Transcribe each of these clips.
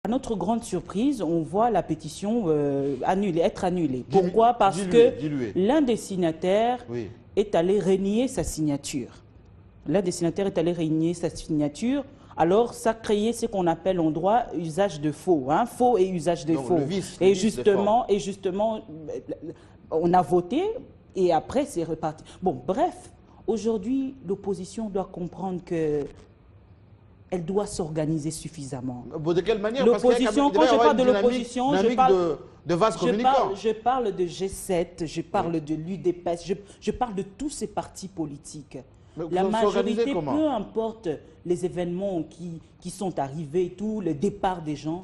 À notre grande surprise, on voit la pétition être annulée. Pourquoi? Parce que l'un des signataires est allé renier sa signature. L'un des signataires est allé renier sa signature. Alors, ça créait ce qu'on appelle en droit usage de faux, hein, faux et usage de faux. Et justement, on a voté et après, c'est reparti. Bon, bref, aujourd'hui, l'opposition doit comprendre que elle doit s'organiser suffisamment. De quelle manière? L'opposition, quand je parle de l'opposition, je parle de G7, je parle de l'UDPS, je parle de tous ces partis politiques. La majorité, peu importe les événements qui sont arrivés, tout le départ des gens.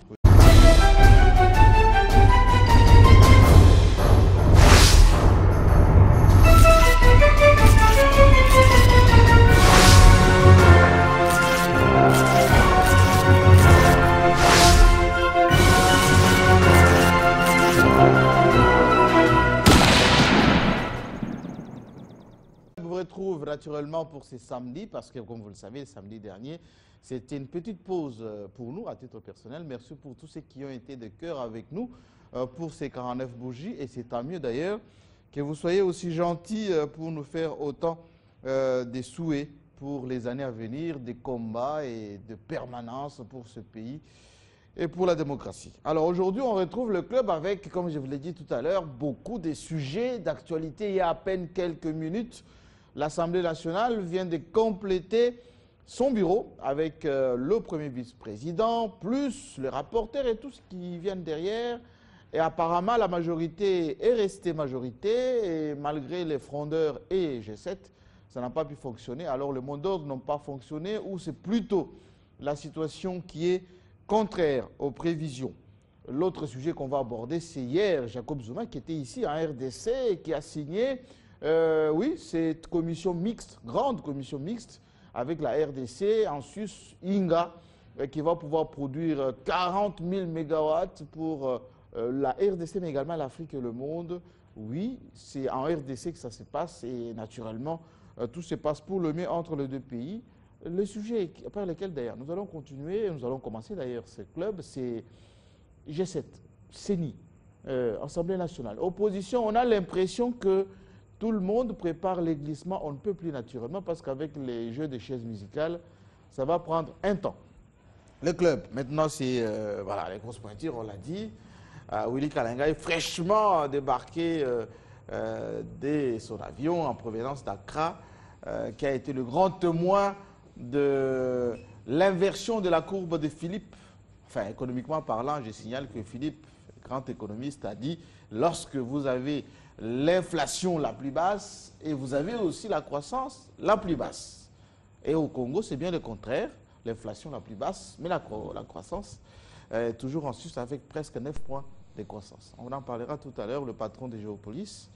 Retrouve naturellement pour ces samedis, parce que comme vous le savez, le samedi dernier, c'était une petite pause pour nous, à titre personnel. Merci pour tous ceux qui ont été de cœur avec nous pour ces 49 bougies, et c'est tant mieux d'ailleurs que vous soyez aussi gentils pour nous faire autant des souhaits pour les années à venir, des combats et de permanence pour ce pays et pour la démocratie. Alors aujourd'hui, on retrouve le club avec, comme je vous l'ai dit tout à l'heure, beaucoup de sujets d'actualité. Il y a à peine quelques minutes, l'Assemblée nationale vient de compléter son bureau avec le premier vice-président, plus le rapporteur et tout ce qui vient derrière. Et apparemment, la majorité est restée majorité, et malgré les frondeurs et G7, ça n'a pas pu fonctionner. Alors le mot d'ordre n'a pas fonctionné, ou c'est plutôt la situation qui est contraire aux prévisions. L'autre sujet qu'on va aborder, c'est hier, Jacob Zuma, qui était ici en RDC et qui a signé cette commission mixte, grande commission mixte, avec la RDC, en sus, INGA, qui va pouvoir produire 40 000 mégawatts pour la RDC, mais également l'Afrique et le monde. Oui, c'est en RDC que ça se passe, et naturellement, tout se passe pour le mieux entre les deux pays. Le sujet par lequel d'ailleurs nous allons continuer, nous allons commencer d'ailleurs ce club, c'est G7, CENI, Assemblée nationale. Opposition, on a l'impression que tout le monde prépare les glissements, on ne peut plus naturellement, parce qu'avec les jeux de chaises musicales, ça va prendre un temps. Le club, maintenant c'est voilà, les grosses pointures, on l'a dit. Willy Kalenga est fraîchement débarqué de son avion en provenance d'Accra, qui a été le grand témoin de l'inversion de la courbe de Philippe. Enfin, économiquement parlant, je signale que Philippe, grand économiste, a dit lorsque vous avez l'inflation la plus basse et vous avez aussi la croissance la plus basse. Et au Congo, c'est bien le contraire, l'inflation la plus basse, mais la croissance est toujours en sus avec presque 9 points de croissance. On en parlera tout à l'heure, le patron de Géopolis.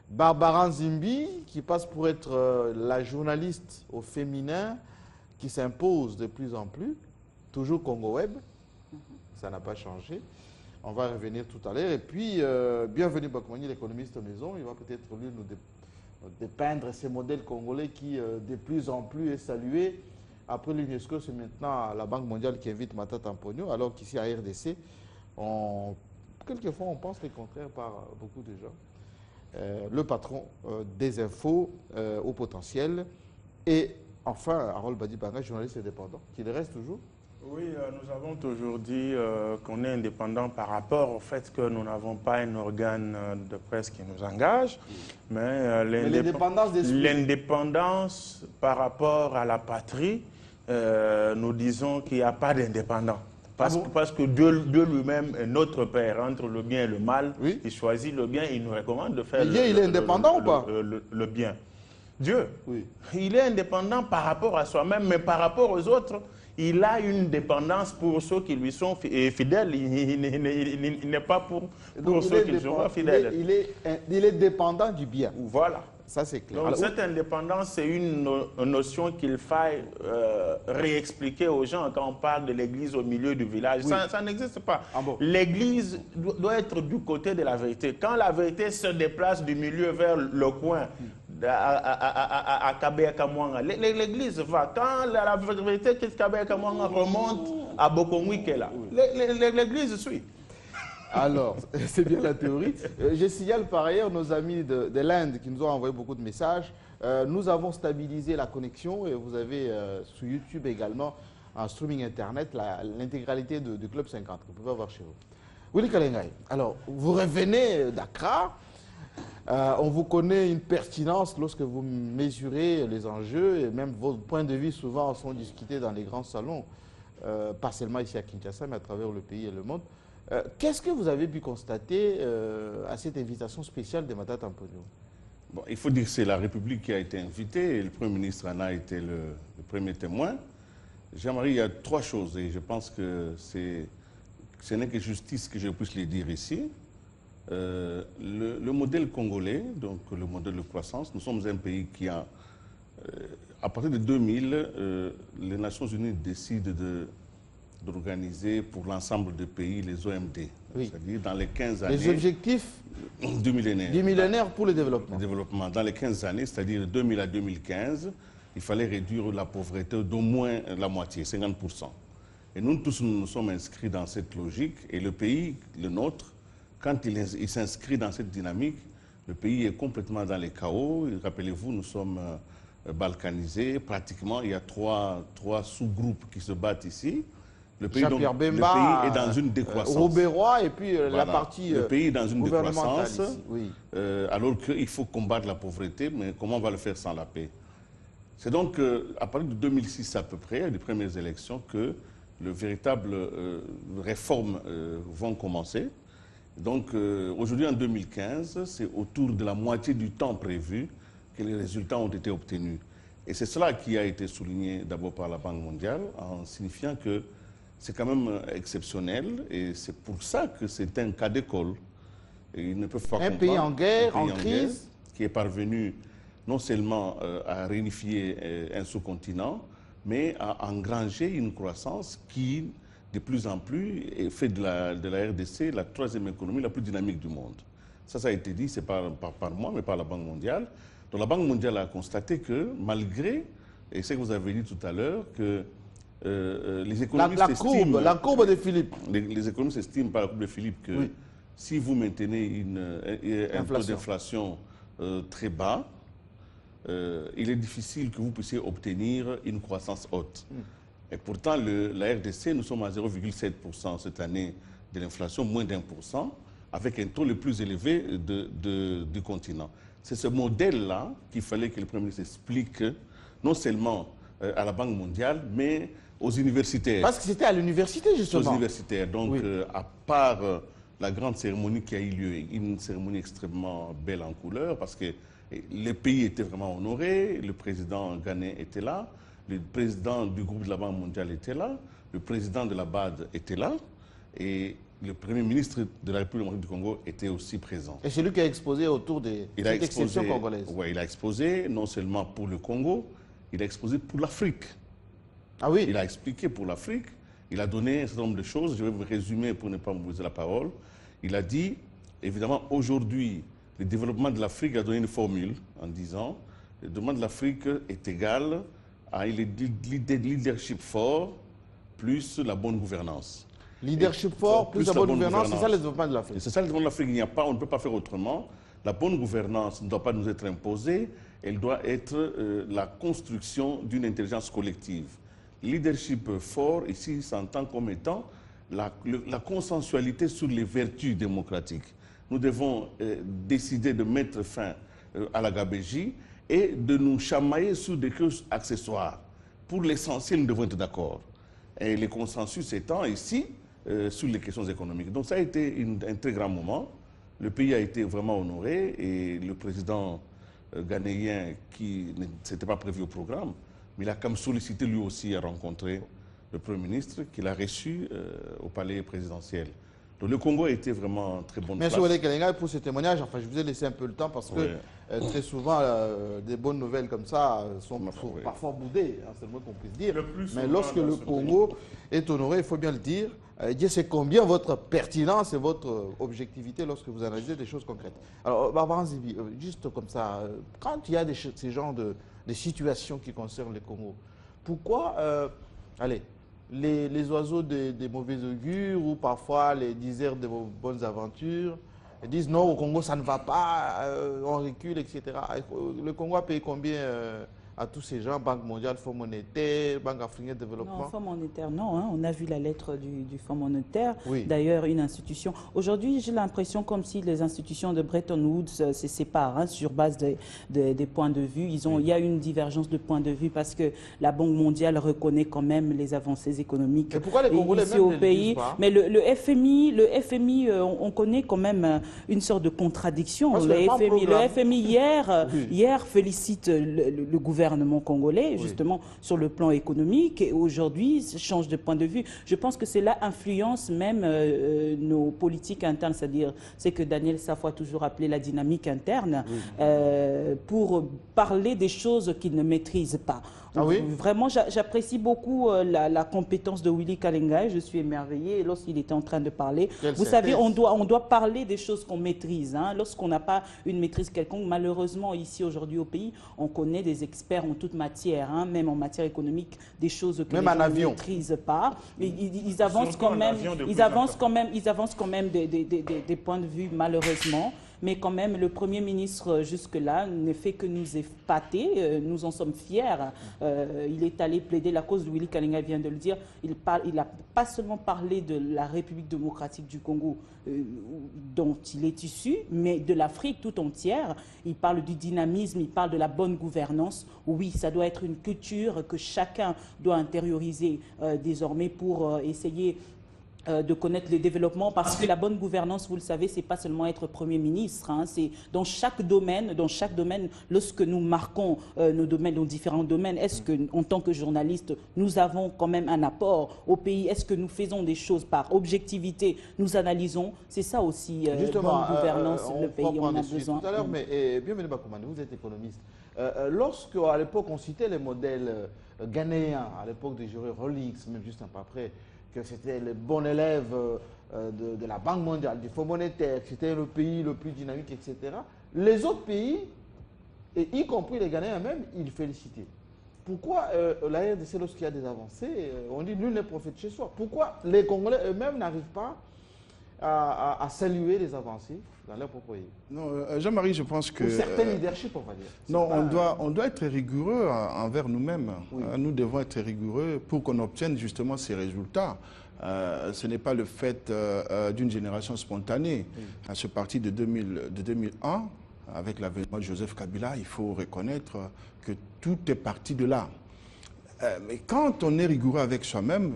Barbara Nzimbi, qui passe pour être la journaliste au féminin, qui s'impose de plus en plus, toujours Congo Web, ça n'a pas changé. On va revenir tout à l'heure. Et puis, bienvenue Bakmani, l'économiste maison. Il va peut-être lui nous dépeindre ces modèles congolais qui, de plus en plus, est salué. Après l'UNESCO, c'est maintenant la Banque mondiale qui invite Matata Mponyo, alors qu'ici à RDC, quelquefois on pense le contraire par beaucoup de gens. Le patron des infos au potentiel. Et enfin, Harold Badibanga, journaliste indépendant, qui le reste toujours. Oui, nous avons toujours dit qu'on est indépendant par rapport au fait que nous n'avons pas un organe de presse qui nous engage, mais l'indépendance par rapport à la patrie, nous disons qu'il n'y a pas d'indépendant. Parce que Dieu lui-même est notre Père, entre le bien et le mal. Oui. Il choisit le bien, il nous recommande de faire Dieu, il est indépendant ou pas? Le bien. Dieu, oui. Il est indépendant par rapport à soi-même, mais par rapport aux autres, il a une dépendance pour ceux qui lui sont fidèles. Il n'est pas pour ceux qui sont pas fidèles. Il est dépendant du bien. Voilà. Ça, c'est clair. Donc, cette indépendance, c'est une notion qu'il faille réexpliquer aux gens quand on parle de l'église au milieu du village. Oui. Ça n'existe pas. Ah bon? L'église doit être du côté de la vérité. Quand la vérité se déplace du milieu vers le coin, à Kabea Kamwanga. L'église va. Quand la vérité que Kabea Kamwanga remonte à Bokongwi là, l'église suit. Alors, c'est bien la théorie. Je signale par ailleurs nos amis de l'Inde qui nous ont envoyé beaucoup de messages. Nous avons stabilisé la connexion et vous avez sur YouTube également en streaming internet l'intégralité du Club 50 que vous pouvez avoir chez vous. Willy Kalengay, alors vous revenez d'Accra. On vous connaît une pertinence lorsque vous mesurez les enjeux et même vos points de vue souvent sont discutés dans les grands salons, pas seulement ici à Kinshasa mais à travers le pays et le monde. Qu'est-ce que vous avez pu constater à cette invitation spéciale de Matata Mponyo? Bon, il faut dire que c'est la République qui a été invitée et le Premier ministre en a été le premier témoin. Jean-Marie, il y a trois choses et je pense que ce n'est que justice que je puisse les dire ici. Le modèle congolais, donc le modèle de croissance, nous sommes un pays qui a, à partir de 2000, les Nations Unies décident d'organiser pour l'ensemble des pays les OMD, oui. C'est-à-dire dans les 15 années... Les objectifs du millénaire. Du millénaire pour le développement. Dans les 15 années, c'est-à-dire de 2000 à 2015, il fallait réduire la pauvreté d'au moins la moitié, 50%. Et nous tous, nous sommes inscrits dans cette logique et le pays, le nôtre, quand il s'inscrit dans cette dynamique, le pays est complètement dans les chaos. Rappelez-vous, nous sommes balkanisés. Pratiquement, il y a trois sous-groupes qui se battent ici. Le pays, donc, le pays est dans une décroissance. Robérois et puis voilà, la partie le pays est dans une décroissance, oui. Alors qu'il faut combattre la pauvreté, mais comment on va le faire sans la paix? C'est donc à partir de 2006 à peu près, les premières élections, que les véritables réformes vont commencer. Donc aujourd'hui en 2015, c'est autour de la moitié du temps prévu que les résultats ont été obtenus. Et c'est cela qui a été souligné d'abord par la Banque mondiale en signifiant que c'est quand même exceptionnel et c'est pour ça que c'est un cas d'école. Ils ne peuvent pas comprendre. Un pays en guerre, en crise, qui est parvenu non seulement à réunifier un sous-continent, mais à engranger une croissance qui, de plus en plus, fait de la RDC la troisième économie la plus dynamique du monde. Ça a été dit, c'est pas par moi, mais par la Banque mondiale. Donc la Banque mondiale a constaté que malgré, et c'est ce que vous avez dit tout à l'heure, que les économistes estiment... La courbe de Philippe. Les économistes estiment par la courbe de Philippe que oui. Si vous maintenez un taux d'inflation très bas, il est difficile que vous puissiez obtenir une croissance haute. Et pourtant, la RDC, nous sommes à 0,7% cette année de l'inflation, moins d'1%, avec un taux le plus élevé du continent. C'est ce modèle-là qu'il fallait que le Premier ministre explique, non seulement à la Banque mondiale, mais aux universitaires. Parce que c'était à l'université, justement. Aux universitaires. Donc, oui. À part la grande cérémonie qui a eu lieu, une cérémonie extrêmement belle en couleur, parce que les pays étaient vraiment honorés, le président ghanéen était là, le président du groupe de la Banque mondiale était là, le président de la BAD était là, et le Premier ministre de la République du Congo était aussi présent. Et c'est lui qui a exposé autour de cette exception congolaise. Oui, il a exposé non seulement pour le Congo, il a exposé pour l'Afrique. Ah oui. Il a expliqué pour l'Afrique, il a donné un certain nombre de choses, je vais vous résumer pour ne pas me poser la parole. Il a dit, évidemment, aujourd'hui, le développement de l'Afrique a donné une formule en disant, le développement de l'Afrique est égal à un leadership fort plus la bonne gouvernance. Leadership fort plus la bonne gouvernance, c'est ça le développement de l'Afrique. C'est ça le développement de l'Afrique, on ne peut pas faire autrement. La bonne gouvernance ne doit pas nous être imposée, elle doit être la construction d'une intelligence collective. Leadership fort, ici, s'entend comme étant la consensualité sur les vertus démocratiques. Nous devons décider de mettre fin à la gabégie et de nous chamailler sur des choses accessoires. Pour l'essentiel, nous devons être d'accord. Et le consensus étant ici sur les questions économiques. Donc ça a été un très grand moment. Le pays a été vraiment honoré et le président ghanéen, qui n'était pas prévu au programme, mais il a quand même sollicité lui aussi à rencontrer le Premier ministre qu'il a reçu au palais présidentiel. Donc le Congo a été vraiment très bonne place. Merci Wale Kalenga pour ce témoignage. Enfin, je vous ai laissé un peu le temps parce que très souvent, des bonnes nouvelles comme ça sont parfois boudées, hein, c'est le moins qu'on puisse dire. Mais lorsque le Congo est honoré, il faut bien le dire, Dieu sait combien votre pertinence et votre objectivité lorsque vous analysez des choses concrètes. Alors, Barbara Zibi, juste comme ça, quand il y a ces genres de situations qui concernent le Congo, pourquoi, allez, les oiseaux des mauvais augures ou parfois les diseurs de vos bonnes aventures disent non, au Congo ça ne va pas, on recule, etc. Le Congo a payé combien à tous ces gens, Banque mondiale, Fonds monétaire, Banque africaine de développement? Non, Fonds monétaire, non. Hein. On a vu la lettre du Fonds monétaire. Oui. D'ailleurs, une institution. Aujourd'hui, j'ai l'impression comme si les institutions de Bretton Woods se séparent hein, sur base des points de vue. Il y a une divergence de points de vue parce que la Banque mondiale reconnaît quand même les avancées économiques. Et pourquoi les Congolais ici au pays? Mais le FMI, on connaît quand même une sorte de contradiction. Le FMI hier félicite le gouvernement congolais, justement, sur le plan économique, et aujourd'hui, change de point de vue. Je pense que cela influence même nos politiques internes, c'est-à-dire, c'est que Daniel Safou a toujours appelé la dynamique interne, pour parler des choses qu'il ne maîtrise pas. Ah oui? Vraiment, j'apprécie beaucoup la compétence de Willy Kalenga. Je suis émerveillée lorsqu'il était en train de parler. Vous savez, on doit parler des choses qu'on maîtrise. Hein. Lorsqu'on n'a pas une maîtrise quelconque, malheureusement, ici, aujourd'hui, au pays, on connaît des experts en toute matière, hein, même en matière économique, des choses que les gens ne maîtrisent pas. Ils avancent quand même des points de vue, malheureusement. Mais quand même, le Premier ministre, jusque-là, ne fait que nous épater. Nous en sommes fiers. Il est allé plaider la cause, Willy Kalenga vient de le dire. Il n'a pas seulement parlé de la République démocratique du Congo, dont il est issu, mais de l'Afrique tout entière. Il parle du dynamisme, il parle de la bonne gouvernance. Oui, ça doit être une culture que chacun doit intérioriser désormais pour essayer de connaître le développement, parce que la bonne gouvernance, vous le savez, c'est pas seulement être Premier ministre, hein, c'est dans chaque domaine, lorsque nous marquons nos domaines, nos différents domaines, est-ce que, en tant que journaliste, nous avons quand même un apport au pays? Est-ce que nous faisons des choses par objectivité? Nous analysons, c'est ça aussi, justement, bonne gouvernance, le pays, on a besoin. Tout à l'heure, mais bienvenue Bakoumane, vous êtes économiste. Lorsqu'à l'époque, on citait les modèles ghanéens, à l'époque des jurés Rolex, même juste un peu après, que c'était le bon élève de la Banque mondiale, du Fonds monétaire, que c'était le pays le plus dynamique, etc. Les autres pays, et y compris les Ghanéens eux-mêmes, ils félicitaient. Pourquoi la RDC, lorsqu'il y a des avancées, on dit nul n'est prophète chez soi? Pourquoi les Congolais eux-mêmes n'arrivent pas à saluer les avancées dans leur propre pays? Non, Jean-Marie, je pense que... Ou certains leaderships, on va dire. Non, on doit être rigoureux envers nous-mêmes. Oui. Nous devons être rigoureux pour qu'on obtienne justement ces résultats. Ce n'est pas le fait d'une génération spontanée. Oui. À ce parti de 2001, avec l'avènement de Joseph Kabila, il faut reconnaître que tout est parti de là. Mais quand on est rigoureux avec soi-même,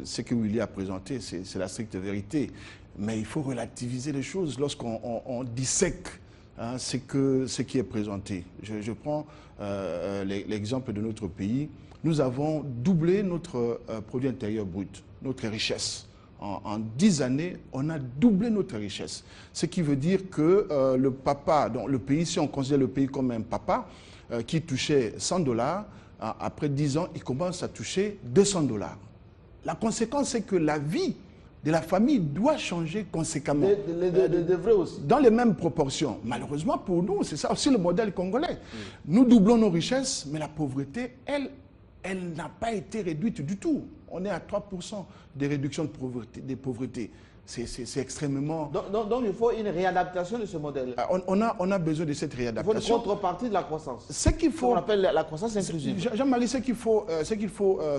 ce que Willy a présenté, c'est la stricte vérité. Mais il faut relativiser les choses lorsqu'on dissèque hein, ce qui est présenté. Je prends l'exemple de notre pays. Nous avons doublé notre produit intérieur brut, notre richesse. En 10 années, on a doublé notre richesse. Ce qui veut dire que le papa, donc le pays, si on considère le pays comme un papa qui touchait $100, après 10 ans, il commence à toucher $200. La conséquence, c'est que la vie de la famille doit changer conséquemment. Vrai aussi. Dans les mêmes proportions. Malheureusement pour nous, c'est ça aussi le modèle congolais. Nous doublons nos richesses, mais la pauvreté, elle n'a pas été réduite du tout. On est à 3% de réduction de pauvreté. C'est extrêmement... Donc il faut une réadaptation de ce modèle. On a besoin de cette réadaptation. Il faut une contrepartie de la croissance. Ce qu'il faut... On appelle la croissance inclusive. Jean-Marie, ce qu'il faut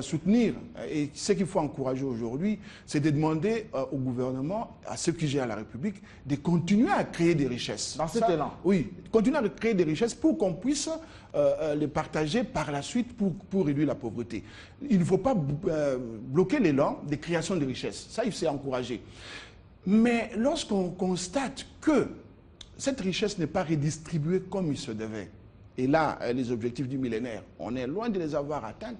soutenir et ce qu'il faut encourager aujourd'hui, c'est de demander au gouvernement, à ceux qui gèrent la République, de continuer à créer des richesses. Dans cet élan. Oui, continuer à créer des richesses pour qu'on puisse les partager par la suite pour réduire la pauvreté. Il ne faut pas bloquer l'élan des créations de richesses. Ça, il faut encourager. Mais lorsqu'on constate que cette richesse n'est pas redistribuée comme il se devait, et là, les objectifs du millénaire, on est loin de les avoir atteints,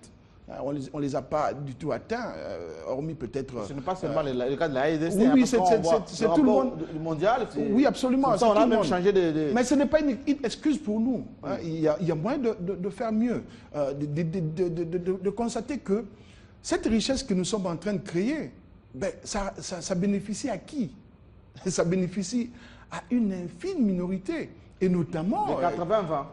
on les a pas du tout atteints, hormis peut-être... Ce n'est pas seulement le cas de la AEDC. Oui, c'est tout le monde. Mondial. Oui, absolument. Ça, on a même changé de... Mais ce n'est pas une excuse pour nous. Hein. Il y a moyen de faire mieux, de constater que cette richesse que nous sommes en train de créer, ben, ça bénéficie à qui? Ça bénéficie à une infime minorité, et notamment... Les 80-20.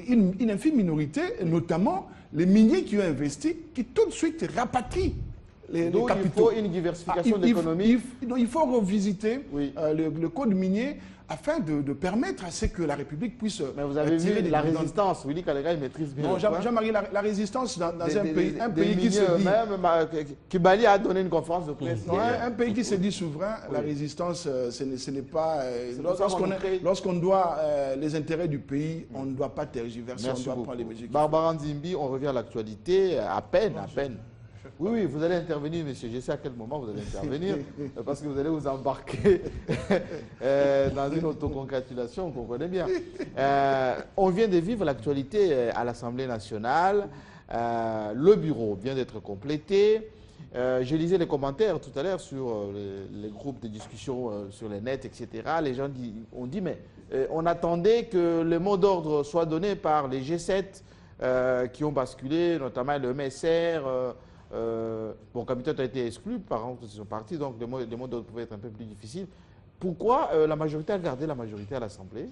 Une infime minorité, et notamment les miniers qui ont investi, qui tout de suite rapatrient les capitaux. Il faut une diversification d'économie. Il faut revisiter le code minier afin de permettre à ce que la République puisse... Mais vous avez vu la résistance, Willy Kalega, il maîtrise bien. Non, Jean-Marie, la résistance dans un pays qui se dit... Même, Kibali a donné une conférence de presse. Un pays qui se dit souverain, la résistance, ce n'est pas... Lorsqu'on doit les intérêts du pays, on ne doit pas tergiverser, on doit prendre les mesures. Barbara Nzimbi, on revient à l'actualité, à peine. Oui, vous allez intervenir, monsieur. Je sais à quel moment vous allez intervenir, parce que vous allez vous embarquer dans une autocongratulation, vous comprenez bien. On vient de vivre l'actualité à l'Assemblée nationale. Le bureau vient d'être complété. Je lisais les commentaires tout à l'heure sur les groupes de discussion sur les nets, etc. Les gens ont dit, mais on attendait que le mot d'ordre soit donné par les G7 qui ont basculé, notamment le MSR. Bon, Capitaine a été exclu, par exemple, ils sont partis, donc les mots d'ordre pouvaient être un peu plus difficiles. Pourquoi la majorité a gardé la majorité à l'Assemblée?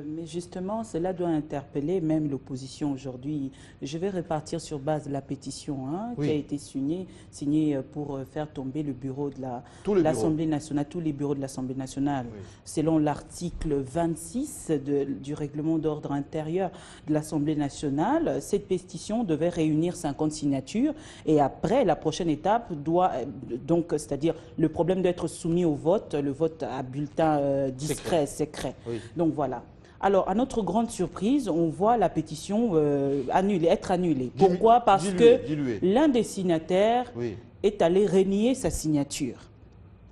Mais justement, cela doit interpeller même l'opposition aujourd'hui. Je vais repartir sur base de la pétition qui a été signée pour faire tomber le bureau de l'Assemblée nationale, tous les bureaux de l'Assemblée nationale. Oui. Selon l'article 26 du règlement d'ordre intérieur de l'Assemblée nationale, cette pétition devait réunir 50 signatures et après, la prochaine étape doit, donc, c'est-à-dire le problème doit être soumis au vote, le vote à bulletin discret, secret. Oui. Donc voilà. Alors, à notre grande surprise, on voit la pétition être annulée. Pourquoi? Parce que l'un des signataires est allé renier sa signature.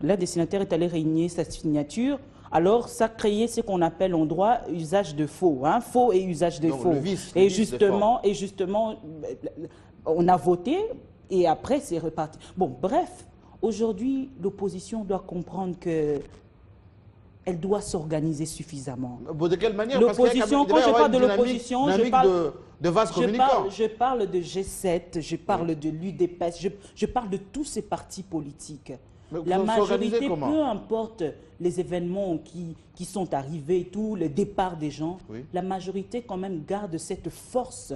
L'un des signataires est allé renier sa signature. Alors, ça créait ce qu'on appelle en droit usage de faux. Faux et usage de faux. Et justement, on a voté et après, c'est reparti. Bon, bref, aujourd'hui, l'opposition doit comprendre que elle doit s'organiser suffisamment. De quelle manière? L'opposition, quand je parle de l'opposition, je parle de G7, je parle de l'UDPS, je parle de tous ces partis politiques. La majorité, peu importe les événements qui sont arrivés, tout le départ des gens, la majorité quand même garde cette force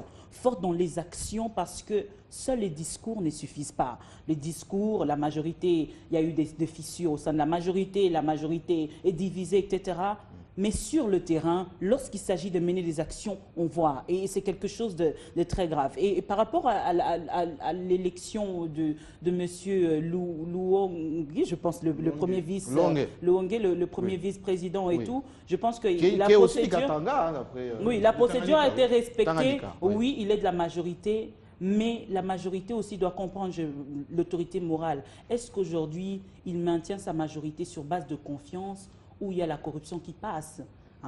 dans les actions parce que seuls les discours ne suffisent pas. Les discours, la majorité, il y a eu des fissures au sein de la majorité est divisée, etc. Mais sur le terrain, lorsqu'il s'agit de mener des actions, on voit. Et c'est quelque chose de très grave. Et par rapport à l'élection de M. Luongi, je pense, le premier vice, le premier vice-président et tout, je pense que la procédure a été respectée. Oui, il est de la majorité. Mais la majorité aussi doit comprendre l'autorité morale. Est-ce qu'aujourd'hui, il maintient sa majorité sur base de confiance où il y a la corruption qui passe?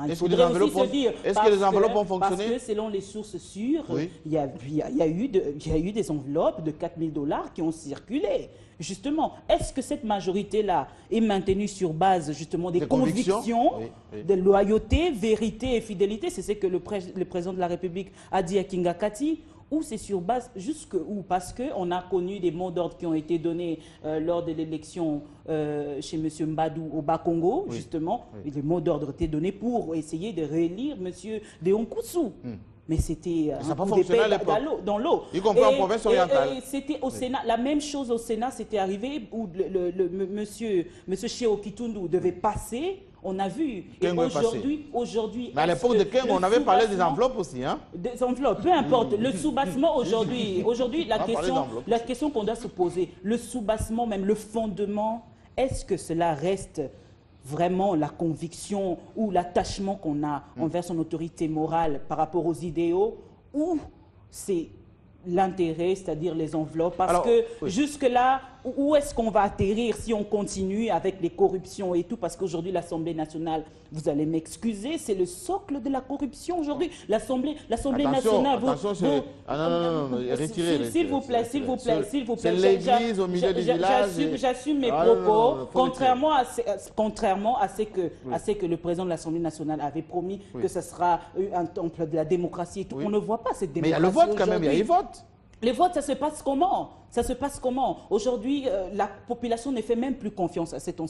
Est-ce que les enveloppes ont fonctionné? Parce que selon les sources sûres, il y a eu des enveloppes de 4 000 $ qui ont circulé. Justement, est-ce que cette majorité-là est maintenue sur base justement des convictions, de loyauté, vérité et fidélité? C'est ce que le président de la République a dit à Kingakati. Ou c'est sur base jusqu'où? Parce qu'on a connu des mots d'ordre qui ont été donnés lors de l'élection chez M. Mbadou au Bas-Congo, justement. Et les mots d'ordre étaient donnés pour essayer de réélire M. Deon Koussou. Mais c'était un coup d'épée dans l'eau. Y compris en province orientale. Et c'était au Sénat, la même chose au Sénat, c'était arrivé où monsieur Cheo Kitundu devait passer. On a vu. Et aujourd'hui. Mais à l'époque de Keng, on avait parlé des enveloppes aussi. Des enveloppes, peu importe. Le sous-bassement aujourd'hui, la question qu'on doit se poser, le sous-bassement, même le fondement, est-ce que cela reste vraiment la conviction ou l'attachement qu'on a envers son autorité morale par rapport aux idéaux, ou c'est l'intérêt, c'est-à-dire les enveloppes? Parce que jusque-là, où est-ce qu'on va atterrir si on continue avec les corruptions et tout? Parce qu'aujourd'hui, l'Assemblée nationale, vous allez m'excuser, c'est le socle de la corruption aujourd'hui. L'Assemblée nationale... Attention, non, retirez. S'il vous plaît. C'est l'église au milieu du village. J'assume mes propos, contrairement à ce que le président de l'Assemblée nationale avait promis, que ce sera un temple de la démocratie et tout. On ne voit pas cette démocratie. Mais il y a le vote quand même, il y a les votes. Les votes, ça se passe comment? Aujourd'hui, la population ne fait même plus confiance à cette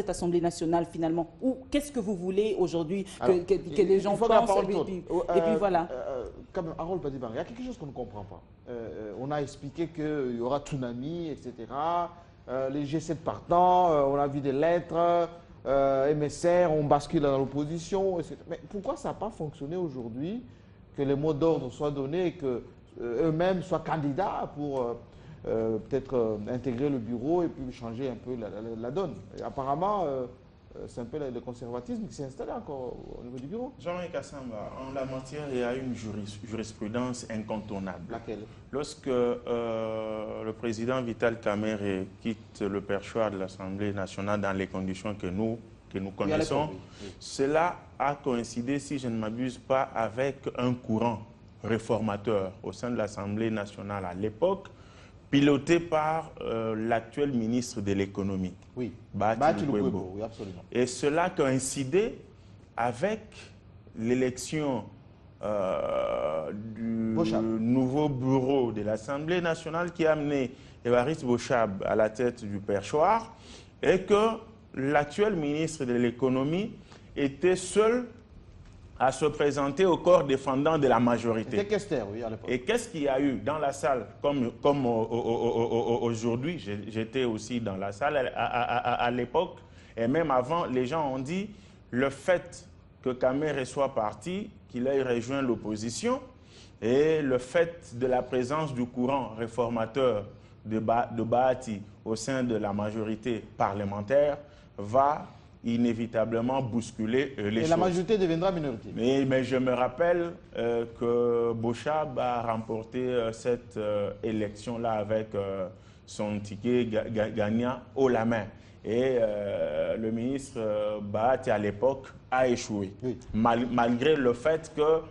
Assemblée nationale finalement. Ou qu'est-ce que vous voulez aujourd'hui que les gens pensent et puis voilà. Comme Harold Badibar, il y a quelque chose qu'on ne comprend pas. On a expliqué qu'il y aura tsunami, etc. Les G7 partant, on a vu des lettres, MSR, on bascule dans l'opposition, etc. Mais pourquoi ça n'a pas fonctionné aujourd'hui, que les mots d'ordre soient donnés et que eux-mêmes soient candidats pour peut-être intégrer le bureau et puis changer un peu la donne. Et apparemment, c'est un peu le conservatisme qui s'est installé encore au niveau du bureau. Jean-Marie Kassamba, en la matière, il y a une jurisprudence incontournable. Laquelle? Lorsque le président Vital Kamerhe quitte le perchoir de l'Assemblée nationale dans les conditions que nous connaissons, cela a coïncidé, si je ne m'abuse pas, avec un courant réformateur au sein de l'Assemblée nationale à l'époque, piloté par l'actuel ministre de l'économie, Bahati Lukwebo. Oui, absolument. Et cela coïncidait avec l'élection du nouveau bureau de l'Assemblée nationale qui a amené Évariste Bochab à la tête du perchoir et que l'actuel ministre de l'économie était seul à se présenter au corps défendant de la majorité. C'était Kester, oui, à l'époque. Et qu'est-ce qu'il y a eu dans la salle, comme aujourd'hui, j'étais aussi dans la salle à l'époque, et même avant, les gens ont dit le fait que Kamerhe soit parti, qu'il ait rejoint l'opposition, et le fait de la présence du courant réformateur de Bahati au sein de la majorité parlementaire va inévitablement bousculer les choses. Et la majorité deviendra minorité. Mais je me rappelle que Bochab a remporté cette élection-là avec son ticket gagnant haut la main. Et le ministre Bahati, à l'époque, a échoué. Oui. Malgré le fait que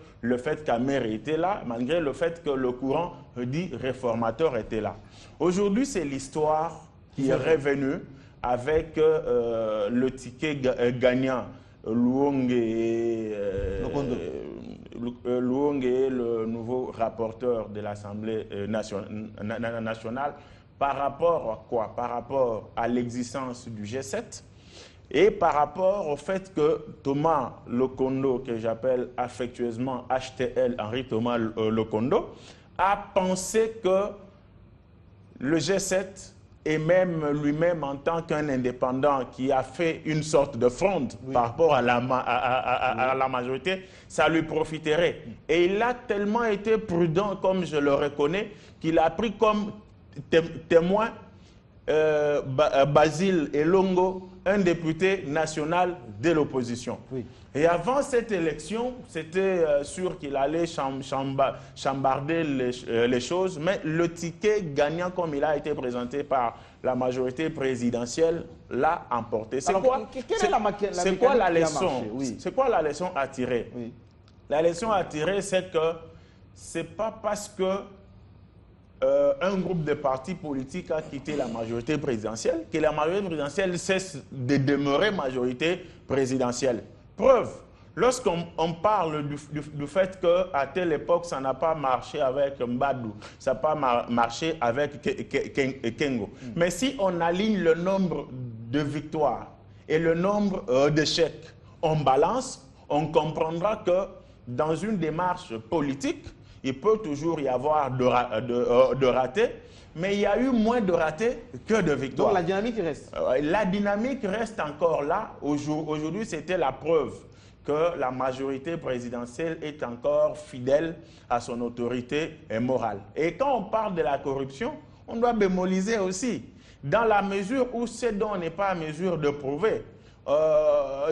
Kamerhe était là, malgré le fait que le courant dit réformateur était là. Aujourd'hui, c'est l'histoire qui est revenue avec le ticket gagnant, Luonge est le nouveau rapporteur de l'Assemblée nationale. Par rapport à quoi? Par rapport à l'existence du G7 et par rapport au fait que Thomas Lokondo, que j'appelle affectueusement HTL, Henri Thomas Lokondo, a pensé que le G7 et même lui-même en tant qu'un indépendant qui a fait une sorte de fronde par rapport à la majorité, ça lui profiterait. Et il a tellement été prudent, comme je le reconnais, qu'il a pris comme témoin Basile Elongo, un député national de l'opposition. Oui. Et avant cette élection, c'était sûr qu'il allait chambarder les choses, mais le ticket gagnant, comme il a été présenté par la majorité présidentielle, l'a emporté. C'est quoi la leçon? C'est quoi la leçon à tirer? La leçon à tirer, c'est que ce n'est pas parce que un groupe de partis politiques a quitté la majorité présidentielle que la majorité présidentielle cesse de demeurer majorité présidentielle. Preuve, lorsqu'on parle du fait qu'à telle époque, ça n'a pas marché avec Mbadou, ça n'a pas marché avec Kengo. Mais si on aligne le nombre de victoires et le nombre d'échecs, on balance, on comprendra que dans une démarche politique, il peut toujours y avoir de ratés, mais il y a eu moins de ratés que de victoires. Donc la dynamique reste. La dynamique reste encore là. Aujourd'hui, c'était la preuve que la majorité présidentielle est encore fidèle à son autorité morale. Et quand on parle de la corruption, on doit bémoliser aussi. Dans la mesure où ce dont on n'est pas à mesure de prouver,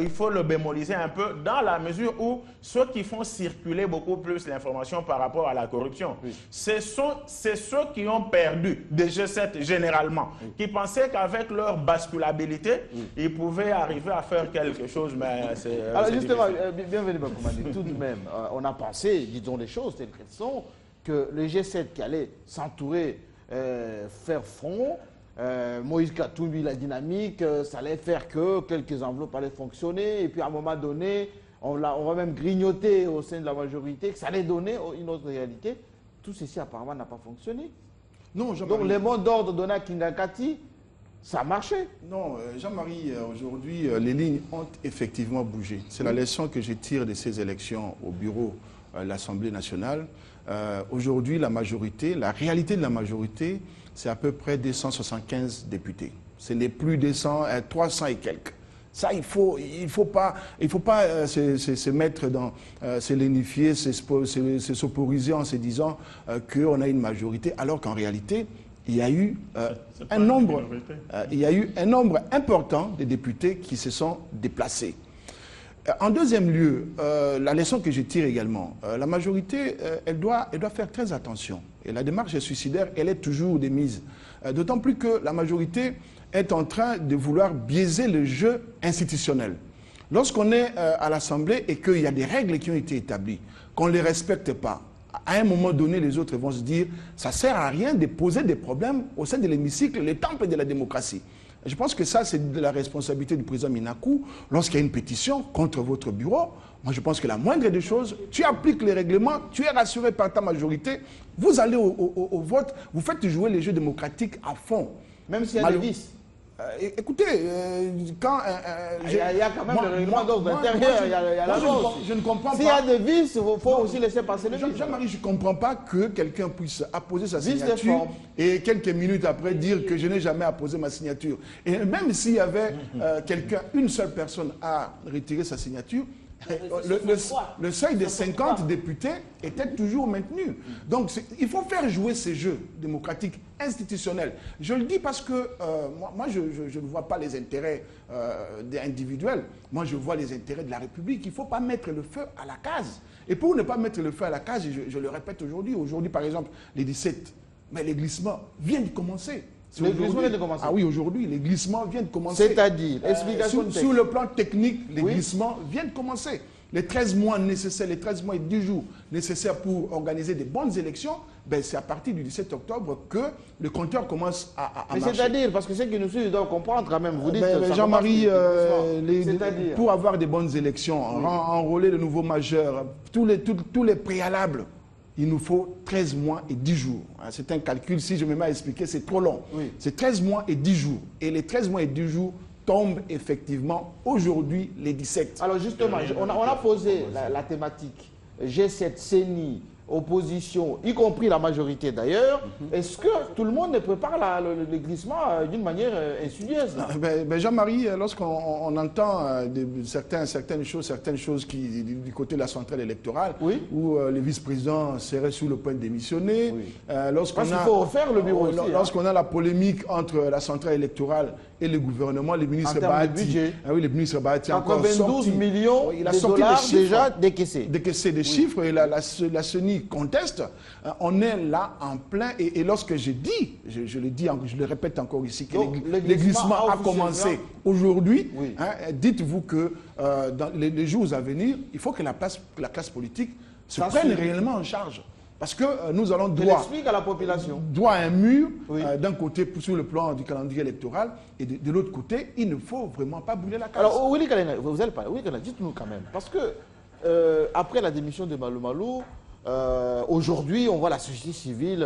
il faut le bémoliser un peu dans la mesure où ceux qui font circuler beaucoup plus l'information par rapport à la corruption, c'est ceux qui ont perdu des G7 généralement, qui pensaient qu'avec leur basculabilité, ils pouvaient arriver à faire quelque chose, mais c'est... Alors justement, bienvenue Bakoumane, tout de même, on a pensé, disons les choses telles qu'elles sont, que le G7 qui allait s'entourer, faire front, Moïse Katumbi, la dynamique, ça allait faire que quelques enveloppes allaient fonctionner et puis à un moment donné, on va même grignoter au sein de la majorité, que ça allait donner une autre réalité. Tout ceci apparemment n'a pas fonctionné. Non, donc les mots d'ordre donnés à Kingakati, ça a marché. Non, Jean-Marie, aujourd'hui, les lignes ont effectivement bougé. C'est la leçon que je tire de ces élections au bureau de l'Assemblée nationale. Aujourd'hui, la majorité, la réalité de la majorité, c'est à peu près 275 députés. Ce n'est plus 300 et quelques. Ça, il faut pas se mettre dans, se lénifier, se soporiser en se disant qu'on a une majorité, alors qu'en réalité, il y a eu un nombre important de députés qui se sont déplacés. En deuxième lieu, la leçon que je tire également, la majorité, elle doit faire très attention. Et la démarche suicidaire, elle est toujours de mise. D'autant plus que la majorité est en train de vouloir biaiser le jeu institutionnel. Lorsqu'on est à l'Assemblée et qu'il y a des règles qui ont été établies, qu'on ne les respecte pas, à un moment donné, les autres vont se dire « ça ne sert à rien de poser des problèmes au sein de l'hémicycle, les temples de la démocratie ». Je pense que ça, c'est de la responsabilité du président Minakou. Lorsqu'il y a une pétition contre votre bureau, moi je pense que la moindre des choses, tu appliques les règlements, tu es rassuré par ta majorité, vous allez au vote, vous faites jouer les jeux démocratiques à fond. Même s'il y a des vices. Écoutez, quand... il y a quand même le règlement d'ordre intérieur, il y a la chose. Je ne comprends pas. S'il y a des vices, il faut aussi laisser passer les vices. Jean-Marie, je ne comprends pas que quelqu'un puisse apposer sa signature et quelques minutes après dire que je n'ai jamais apposé ma signature. Et même s'il y avait une seule personne à retirer sa signature, le seuil des 50 députés était toujours maintenu. Donc, il faut faire jouer ces jeux démocratiques institutionnels. Je le dis parce que moi, je ne vois pas les intérêts individuels. Moi, je vois les intérêts de la République. Il ne faut pas mettre le feu à la case. Et pour ne pas mettre le feu à la case, je le répète aujourd'hui, par exemple, les 17, mais les glissements viennent de commencer. Les glissements viennent de commencer. Ah oui, aujourd'hui, les glissements viennent de commencer. C'est-à-dire, explication sur le plan technique, les glissements viennent de commencer. Les 13 mois nécessaires, les 13 mois et 10 jours nécessaires pour organiser des bonnes élections, ben c'est à partir du 17 octobre que le compteur commence à marcher. C'est-à-dire, parce que ceux qui nous suivent doivent comprendre quand même. Vous dites Jean-Marie, pour avoir des bonnes élections, enrôler de nouveaux majeurs, tous les préalables, il nous faut 13 mois et 10 jours. C'est un calcul, si je me mets à expliquer, c'est trop long. C'est 13 mois et 10 jours. Et les 13 mois et 10 jours tombent effectivement aujourd'hui les 17. Alors justement, on a posé la thématique G7, CENI, opposition, y compris la majorité d'ailleurs. Est-ce que tout le monde ne prépare le glissement d'une manière insidieuse? Jean-Marie, lorsqu'on entend certaines choses qui, du côté de la centrale électorale, où le vice-président serait sur le point de démissionner, parce qu'il faut refaire le bureau aussi. Lorsqu'on a la polémique entre la centrale électorale et le gouvernement, le ministre Bahati, le ministre Bahati a encore 92 millions il a de sorti dollars des chiffres, déjà décaissés. Décaissés des chiffres, et la CENI conteste. On est là en plein, et lorsque je dis, je le répète encore ici, que le glissement a commencé aujourd'hui, dites-vous que dans les jours à venir, il faut que la classe politique se prenne réellement en charge. Parce que nous allons à la population. Droit à un mur, d'un côté sur le plan du calendrier électoral, et de l'autre côté, il ne faut vraiment pas bouler la case. Alors, Willy Kalena, vous allez parler. Willy Kalena, dites-nous quand même. Parce que, après la démission de Malou Malou, aujourd'hui, on voit la société civile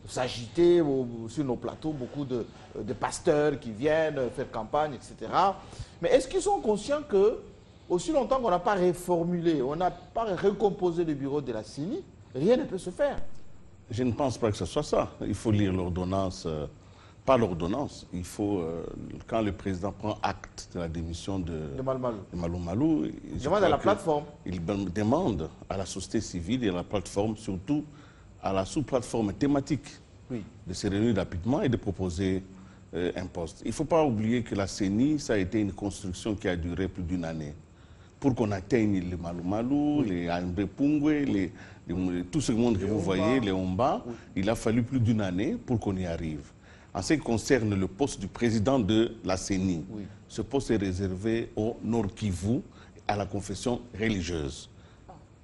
s'agiter sur nos plateaux, beaucoup de pasteurs qui viennent faire campagne, etc. Mais est-ce qu'ils sont conscients que, aussi longtemps qu'on n'a pas réformulé, on n'a pas recomposé le bureau de la CENI, rien ne peut se faire? Je ne pense pas que ce soit ça. Il faut lire l'ordonnance, pas l'ordonnance. Il faut, quand le président prend acte de la démission de Malou Malou, il demande à la plateforme. Il demande à la société civile et à la plateforme, surtout à la sous-plateforme thématique, de se réunir rapidement et de proposer un poste. Il ne faut pas oublier que la CENI, ça a été une construction qui a duré plus d'1 année. Pour qu'on atteigne les Malu-Malu, les Ambe Pungwe, tout ce monde que vous voyez, les Omba, il a fallu plus d'1 année pour qu'on y arrive. En ce qui concerne le poste du président de la CENI, ce poste est réservé au Nord Kivu, à la confession religieuse.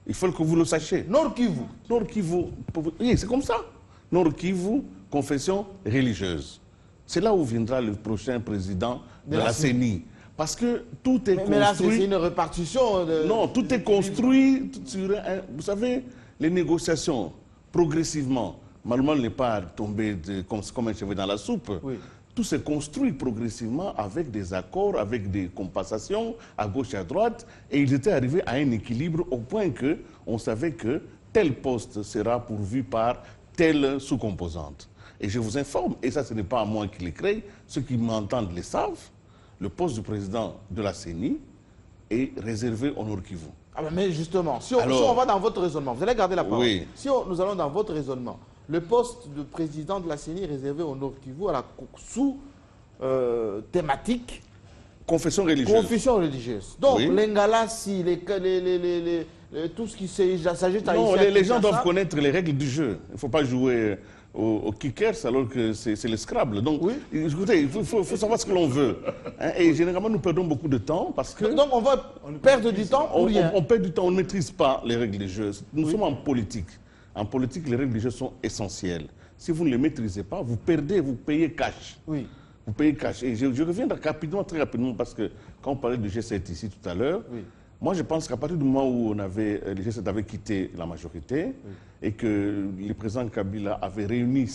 Il faut que vous le sachiez. Nord Kivu. Nord Kivu, oui, c'est comme ça. Nord Kivu, confession religieuse. C'est là où viendra le prochain président de la CENI. Parce que tout est construit... Mais là, c'est une répartition de... Non, tout est construit sur un... Vous savez, les négociations, progressivement, Malu-Malu n'est pas tombé comme un cheveu dans la soupe. Oui. Tout s'est construit progressivement avec des accords, avec des compensations à gauche et à droite. Et ils étaient arrivés à un équilibre au point qu'on savait que tel poste sera pourvu par telle sous-composante. Et je vous informe, et ça ce n'est pas à moi qui l'écris, ceux qui m'entendent le savent, le poste du président de la CENI est réservé au Nord Kivu. Ah ben mais justement, si on va dans votre raisonnement, vous allez garder la parole. Oui. Si nous allons dans votre raisonnement, le poste de président de la CENI est réservé au Nord Kivu à la sous-thématique confession religieuse. Confession religieuse. Donc, oui. L'Ingala, si, tout ce qui s'agit de... Non, les gens doivent connaître les règles du jeu. Il ne faut pas jouer au kickers alors que c'est le Scrabble. Donc, oui. Écoutez, il faut savoir ce que l'on veut. Hein, et généralement, nous perdons beaucoup de temps parce que... Donc, on va perdre du temps pour rien. On perd du temps, on ne maîtrise pas les règles du jeu. Nous sommes en politique. En politique, les règles du jeu sont essentielles. Si vous ne les maîtrisez pas, vous perdez, vous payez cash. Oui. Vous payez cash. Et je reviens rapidement, très rapidement, parce que quand on parlait du G7 ici tout à l'heure, oui. Moi je pense qu'à partir du moment où le G7 avait quitté la majorité, oui. Et que le président Kabila avait réuni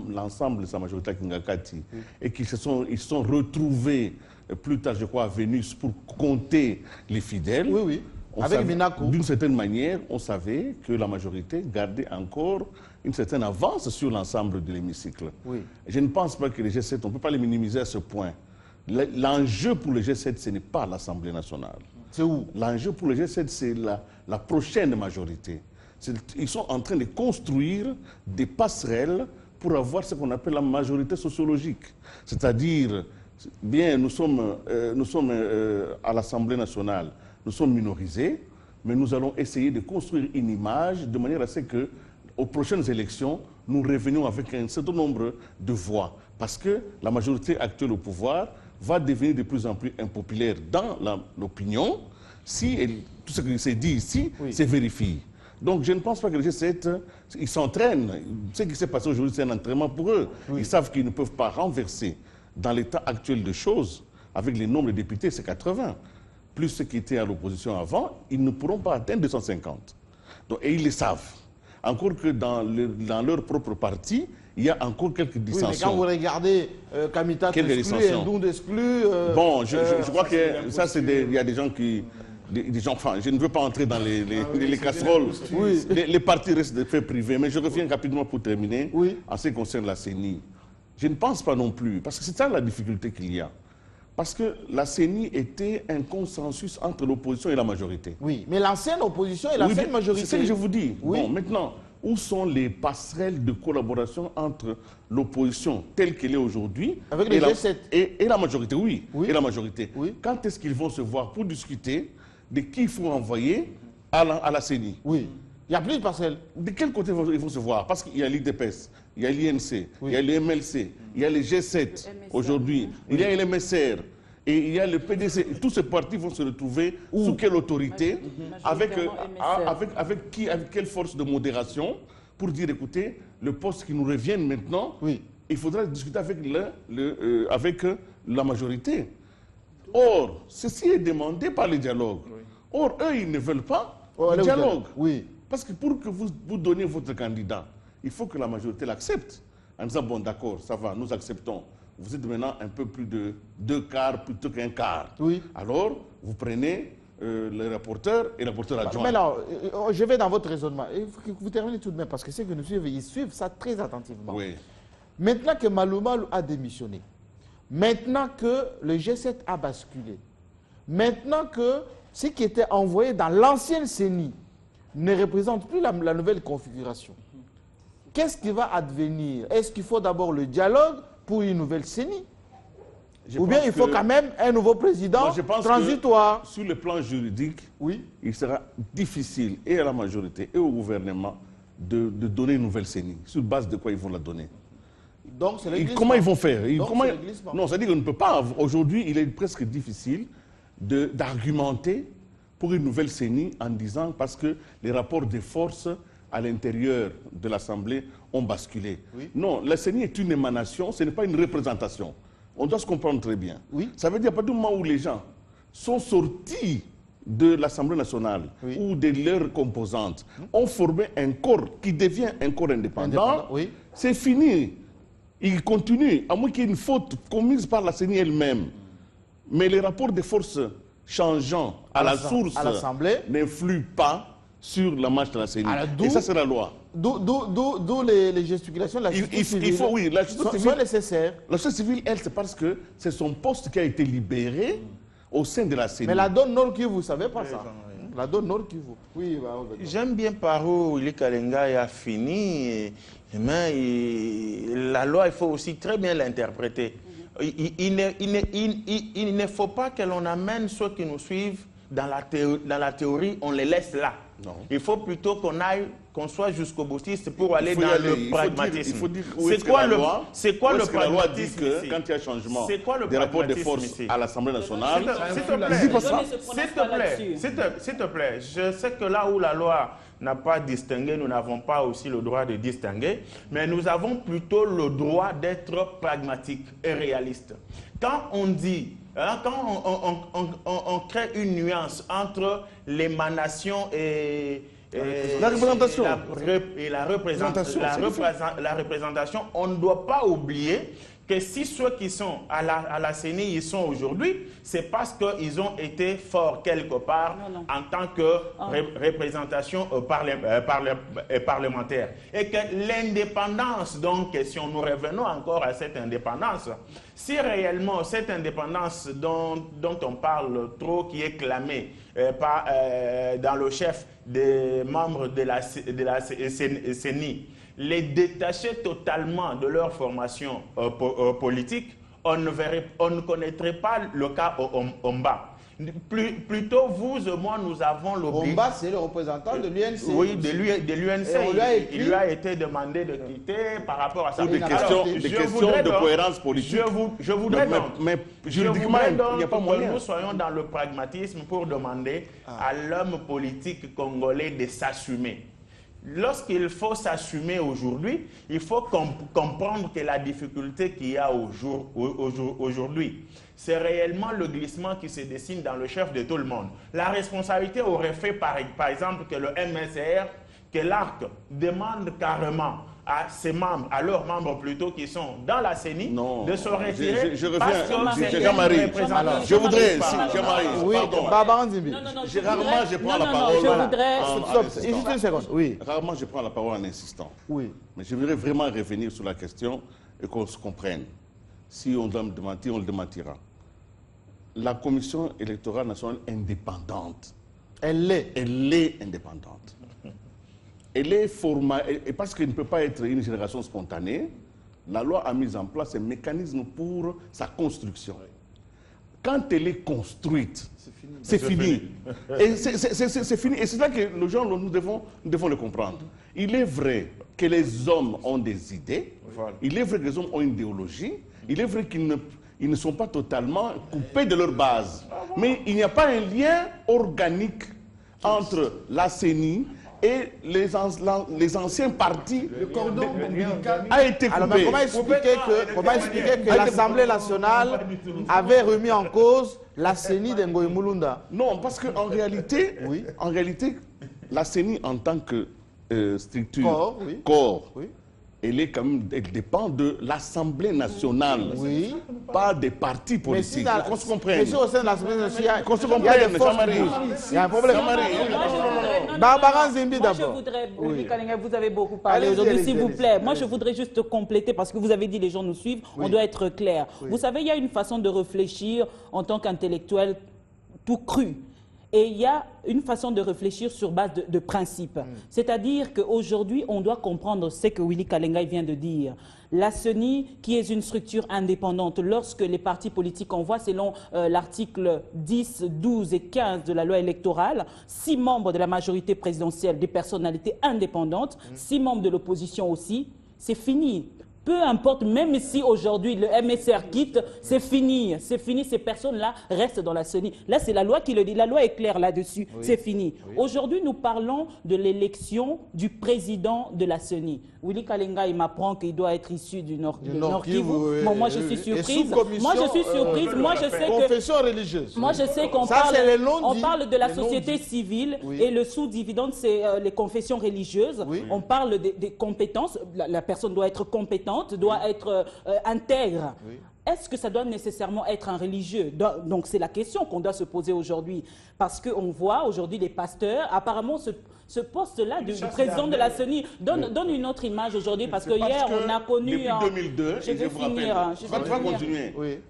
l'ensemble de sa majorité à Kingakati, oui. Et qu'ils se sont retrouvés plus tard, je crois, à Vénus pour compter les fidèles. Oui, oui. Avec Minako. D'une certaine manière, on savait que la majorité gardait encore une certaine avance sur l'ensemble de l'hémicycle. Oui. Je ne pense pas que les G7, on ne peut pas les minimiser à ce point. L'enjeu pour le G7, ce n'est pas l'Assemblée nationale. C'est où? L'enjeu pour le G7, c'est la prochaine majorité. Ils sont en train de construire des passerelles pour avoir ce qu'on appelle la majorité sociologique. C'est-à-dire, bien, nous sommes à l'Assemblée nationale, nous sommes minorisés, mais nous allons essayer de construire une image de manière à ce que, aux prochaines élections, nous revenions avec un certain nombre de voix. Parce que la majorité actuelle au pouvoir va devenir de plus en plus impopulaire dans l'opinion si tout ce qui s'est dit ici se vérifie. Donc je ne pense pas que les G7, ils s'entraînent. Ce qui s'est passé aujourd'hui, c'est un entraînement pour eux. Oui. Ils savent qu'ils ne peuvent pas renverser. Dans l'état actuel de choses, avec les nombres de députés, c'est 80. Plus ceux qui étaient à l'opposition avant, ils ne pourront pas atteindre 250. Donc, et ils le savent. Encore que dans leur propre parti, il y a encore quelques dissensions. Oui, mais quand vous regardez Kamita exclu, Ndound exclu... bon, je crois que ça, il y a des gens qui... Enfin, je ne veux pas entrer dans les casseroles. Oui. Les partis restent des faits privés. Mais je reviens rapidement pour terminer. Oui. En ce qui concerne la CENI. Je ne pense pas non plus, parce que c'est ça la difficulté qu'il y a. Parce que la CENI était un consensus entre l'opposition et la majorité. Oui, mais l'ancienne opposition et l'ancienne majorité... C'est ce que je vous dis. Oui. Bon, maintenant, où sont les passerelles de collaboration entre l'opposition telle qu'elle est aujourd'hui et la majorité? Oui, oui. Et la majorité. Oui. Quand est-ce qu'ils vont se voir pour discuter de qui il faut envoyer à la CENI? Oui. Il n'y a plus de passerelles. De quel côté ils vont se voir? Parce qu'il y a l'IDPS, il y a l'INC, il y a le MLC, il y a les G7 aujourd'hui, il y a le MSR et il y a le PDC. Tous ces partis vont se retrouver sous quelle autorité, avec quelle force de modération pour dire, écoutez, le poste qui nous revient maintenant, il faudra discuter avec la majorité. Or, ceci est demandé par le dialogue. Or, eux, ils ne veulent pas le dialogue. Oui. Parce que pour que vous donniez votre candidat, il faut que la majorité l'accepte. En disant, bon, d'accord, ça va, nous acceptons. Vous êtes maintenant un peu plus de 2 quarts plutôt qu'un quart. Oui. Alors, vous prenez le rapporteur et le rapporteur adjoint. Mais alors, je vais dans votre raisonnement. Il faut que vous terminez tout de même, parce que ceux que nous suivent, ils suivent ça très attentivement. Oui. Maintenant que Malu-Malu a démissionné, maintenant que le G7 a basculé, maintenant que ce qui était envoyé dans l'ancienne CENI ne représente plus la nouvelle configuration, qu'est-ce qui va advenir? Est-ce qu'il faut d'abord le dialogue pour une nouvelle CENI? Ou bien il faut quand même un nouveau président transitoire? Sur le plan juridique, oui, il sera difficile et à la majorité et au gouvernement de donner une nouvelle CENI. Sur base de quoi ils vont la donner? Donc c'est le comment ils vont faire? Non, c'est-à-dire qu'on ne peut pas. Aujourd'hui, il est presque difficile d'argumenter pour une nouvelle CENI en disant parce que les rapports de force à l'intérieur de l'Assemblée ont basculé. Oui. Non, la CENI est une émanation, ce n'est pas une représentation. On doit se comprendre très bien. Oui. Ça veut dire à partir du moment où les gens sont sortis de l'Assemblée nationale ou de leurs composantes, ont formé un corps qui devient un corps indépendant, c'est fini. Il continue, à moins qu'il y ait une faute commise par la CENI elle-même. Mais les rapports de force changeant à la source n'influent pas sur la marche de la CENI. Et ça, c'est la loi. D'où les gesticulations de la justice civile. Il faut, oui, la justice civile sont nécessaires. La justice civile, elle, c'est parce que c'est son poste qui a été libéré au sein de la CENI. Mais la donne Nord Kivu, vous ne savez pas ça. La donne Nord Kivu. Oui, j'aime bien par où Willy Kalenga a fini. Mais la loi, il faut aussi très bien l'interpréter. Il ne faut pas que l'on amène ceux qui nous suivent dans la théorie, on les laisse là. Non. Il faut plutôt qu'on soit jusqu'au boutiste pour aller dans le pragmatisme. Il faut dire où est-ce que la loi dit que quand il y a changement des rapports de force à l'Assemblée nationale, s'il te plaît, je sais que là où la loi n'a pas distingué, nous n'avons pas aussi le droit de distinguer, mais nous avons plutôt le droit d'être pragmatique et réaliste. Quand on dit, quand on crée une nuance entre l'émanation et la représentation. La représentation, on ne doit pas oublier que si ceux qui sont à la CENI, ils sont aujourd'hui, c'est parce qu'ils ont été forts quelque part en tant que représentation parlementaire. Et que l'indépendance, donc, si nous revenons encore à cette indépendance, si réellement cette indépendance dont on parle trop, qui est clamée dans le chef des membres de la CENI, les détacher totalement de leur formation politique, on ne connaîtrait pas le cas Omba. Plutôt, vous et moi, nous avons l'obligation. Omba, c'est le représentant de l'UNC. Oui, de l'UNC. Il lui a été demandé de quitter par rapport à ça. Pour des questions de cohérence politique. Je voudrais mais juridiquement, il n'y a pas moyen. Que nous soyons dans le pragmatisme pour demander à l'homme politique congolais de s'assumer. Lorsqu'il faut s'assumer aujourd'hui, il faut comprendre que la difficulté qu'il y a aujourd'hui, c'est réellement le glissement qui se dessine dans le chef de tout le monde. La responsabilité aurait fait, par exemple, que le MSR, que l'ARC demande carrément à ses membres, à leurs membres plutôt qui sont dans la CENI, de se retirer. Je reviens, Jean-Marie. Je voudrais, Jean-Marie, oui, pardon. Rarement je prends la parole. Juste une seconde, oui. Rarement je prends la parole en insistant. Oui. Mais je voudrais vraiment revenir sur la question et qu'on se comprenne. Si on doit me démentir, on le démentira. La Commission électorale nationale indépendante. Elle est indépendante. Elle est formée, et parce qu'elle ne peut pas être une génération spontanée, la loi a mis en place un mécanisme pour sa construction. Quand elle est construite, c'est fini. Et c'est fini. Et c'est ça que les gens, nous devons le comprendre. Il est vrai que les hommes ont des idées, il est vrai que les hommes ont une idéologie, il est vrai qu'ils ne sont pas totalement coupés de leur base. Mais il n'y a pas un lien organique entre la CENI et les anciens partis. Le cordon a été coupé. Alors, comment expliquer que l'Assemblée nationale avait remis en cause la CENI de Ngoï Mulunda? Non, parce qu'en réalité, la CENI en tant que structure, corps, elle dépend de l'Assemblée nationale, pas des partis politiques. Qu'on se comprenne. Mais si au sein de l'Assemblée nationale, il y a des forces politiques. Il y a un problème. Barbara Zimbi d'abord. Vous avez beaucoup parlé aujourd'hui, s'il vous plaît. Moi, je voudrais juste compléter, parce que vous avez dit les gens nous suivent, on doit être clair. Vous savez, il y a une façon de réfléchir en tant qu'intellectuel tout cru. Et il y a une façon de réfléchir sur base de principes. C'est-à-dire qu'aujourd'hui, on doit comprendre ce que Willy Kalengai vient de dire. La CENI, qui est une structure indépendante, lorsque les partis politiques envoient, selon l'article 10, 12 et 15 de la loi électorale, 6 membres de la majorité présidentielle, des personnalités indépendantes, 6 membres de l'opposition aussi, c'est fini. Peu importe, même si aujourd'hui le MSR quitte, c'est fini, ces personnes-là restent dans la CENI. Là, c'est la loi qui le dit, la loi est claire là-dessus, c'est fini. Aujourd'hui, nous parlons de l'élection du président de la CENI. Willy Kalengai m'apprend qu'il doit être issu du Nord Kivu. Bon, moi, je suis surprise. Moi, je suis surprise. Moi, je sais que... Confession religieuse. Moi, je sais qu'on parle de la société civile et le sous-dividende, c'est les confessions religieuses. On parle des compétences. La personne doit être compétente, doit être intègre. Est-ce que ça doit nécessairement être un religieux? Donc, c'est la question qu'on doit se poser aujourd'hui. Parce qu'on voit aujourd'hui les pasteurs, apparemment, ce poste-là du président de la CENI donne une autre image aujourd'hui. Parce que hier, on a connu... Depuis 2002, je vais finir.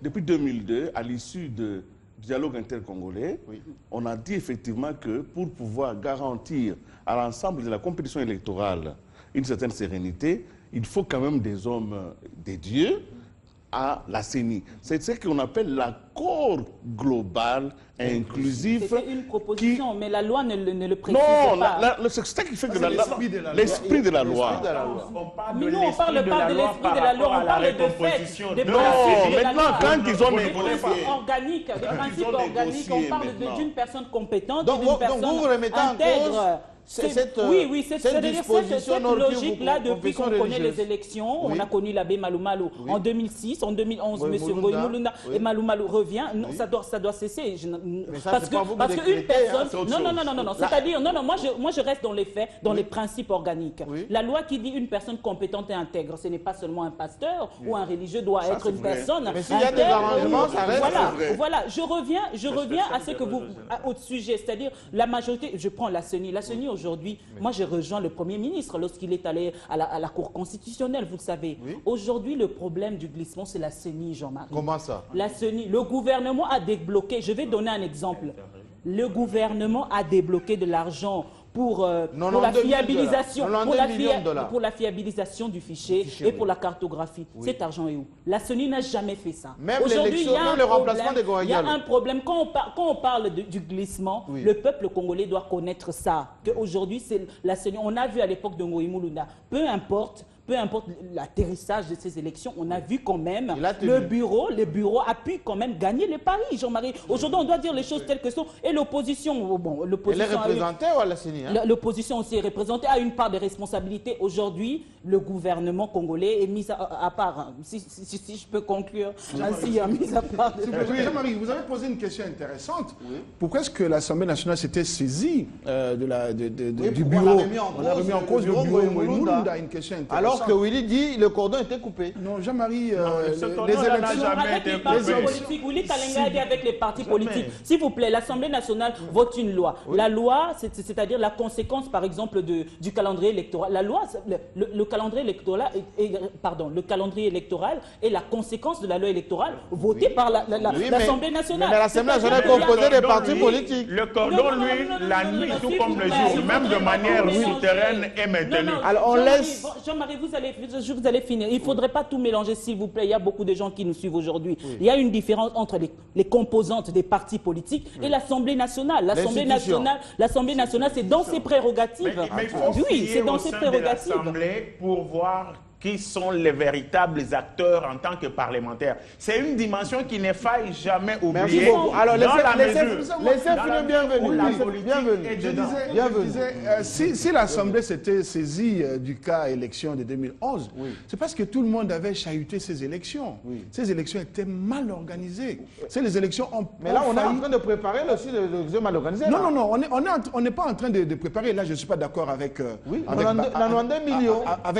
Depuis 2002, à l'issue du dialogue intercongolais, on a dit effectivement que pour pouvoir garantir à l'ensemble de la compétition électorale une certaine sérénité, il faut quand même des hommes, des dieux, à la CENI. C'est ce qu'on appelle l'accord global et inclusif. C'était une proposition, mais la loi ne le précise pas. Non, c'est ça qui fait que l'esprit de la loi. Mais nous, on ne parle pas de l'esprit de la loi, on parle de fait. Non, maintenant, quand ils ont des principes organiques, on parle d'une personne compétente, d'une personne intègre. Oui, cette logique-là, depuis qu'on connaît les élections, on a connu l'abbé Malou Malou en 2006, en 2011, M. Ngoï Mulunda et Malou Malou revient, ça doit cesser. Parce qu'une personne... Non, c'est-à-dire, moi je reste dans les faits, dans les principes organiques. La loi qui dit une personne compétente et intègre, ce n'est pas seulement un pasteur ou un religieux doit être une personne. Mais s'il y a des arrangements, ça reste. Voilà, je reviens à ce que vous... au sujet, c'est-à-dire la majorité, je prends la CENI. La CENI, aujourd'hui, moi je rejoins le Premier ministre lorsqu'il est allé à la Cour constitutionnelle, vous le savez. Aujourd'hui, le problème du glissement, c'est la CENI, Jean-Marie. Comment ça? La CENI, le gouvernement a débloqué, je vais donner un exemple. Le gouvernement a débloqué de l'argent pour la fiabilisation, pour la fiabilisation du fichier et pour la cartographie. Cet argent est où? La CENI n'a jamais fait ça. Aujourd'hui, il y a un problème. Quand on parle du glissement, le peuple congolais doit connaître ça. Qu'aujourd'hui, c'est la CENI. On a vu à l'époque de Ngoï Mulunda, peu importe l'atterrissage de ces élections, on a vu quand même les bureaux appuient quand même gagner les paris, Jean-Marie. Aujourd'hui, on doit dire les choses telles que sont. Et l'opposition, elle est représentée ou à la CENI? L'opposition aussi est représentée, a une part de responsabilité. Aujourd'hui, le gouvernement congolais est mis à part. Si je peux conclure ainsi, mis à part. Jean-Marie, vous avez posé une question intéressante. Pourquoi est-ce que l'Assemblée nationale s'était saisie du bureau? On a remis en cause le bureau Mulunda, une question intéressante. Alors que Willy dit le cordon était coupé. Non, Jean-Marie, les élections avec les partis politiques, Willy Kalengai dit avec les partis politiques. S'il vous plaît, l'Assemblée nationale vote une loi. La loi, c'est-à-dire la conséquence, par exemple, du calendrier électoral. La loi, le calendrier électoral est la conséquence de la loi électorale votée par l'Assemblée nationale. Mais l'Assemblée nationale est composée des partis politiques. Le cordon, lui, la nuit, tout comme le jour, même de manière souterraine, est maintenu. Alors on laisse... Jean-Marie, vous allez finir. Il ne faudrait pas tout mélanger, s'il vous plaît. Il y a beaucoup de gens qui nous suivent aujourd'hui. Il y a une différence entre les composantes des partis politiques et l'Assemblée nationale. L'Assemblée nationale, c'est dans ses prérogatives. Mais il faut c'est dans ses prérogatives. Pour voir qui sont les véritables acteurs en tant que parlementaires. C'est une dimension qui ne faille jamais oublier. Alors, laissez finir, bienvenue. Je disais, si l'Assemblée s'était saisie du cas élection de 2011, c'est parce que tout le monde avait chahuté ces élections. Ces élections étaient mal organisées. Ces élections ont Mais là, on est en train de préparer aussi les élections mal organisées. Non, on n'est pas en train de préparer. Là, je ne suis pas d'accord avec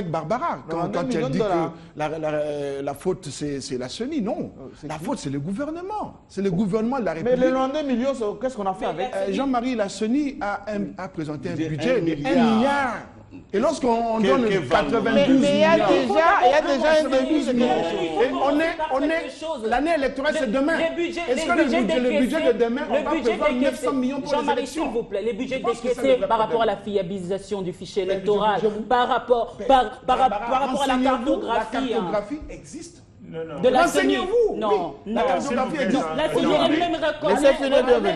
Barbara. Quand elle dit que la faute, c'est la CENI, non. La faute, c'est le gouvernement. C'est le gouvernement de la République. Mais les 92 millions, qu'est-ce qu'on a fait avec? Jean-Marie, la CENI a présenté un budget de 1 milliard. Et lorsqu'on donne 92 mais il y a déjà un début. L'année électorale, c'est demain. Est-ce que le budget de demain, on va prévoir 900 millions pour les élections? S'il vous plaît, les budgets décaissés par rapport à la fiabilisation du fichier électoral, par rapport à la cartographie. La cartographie existe. De la Renseignez-vous. Non, la cartographie existe. La CENI elle-même reconnaît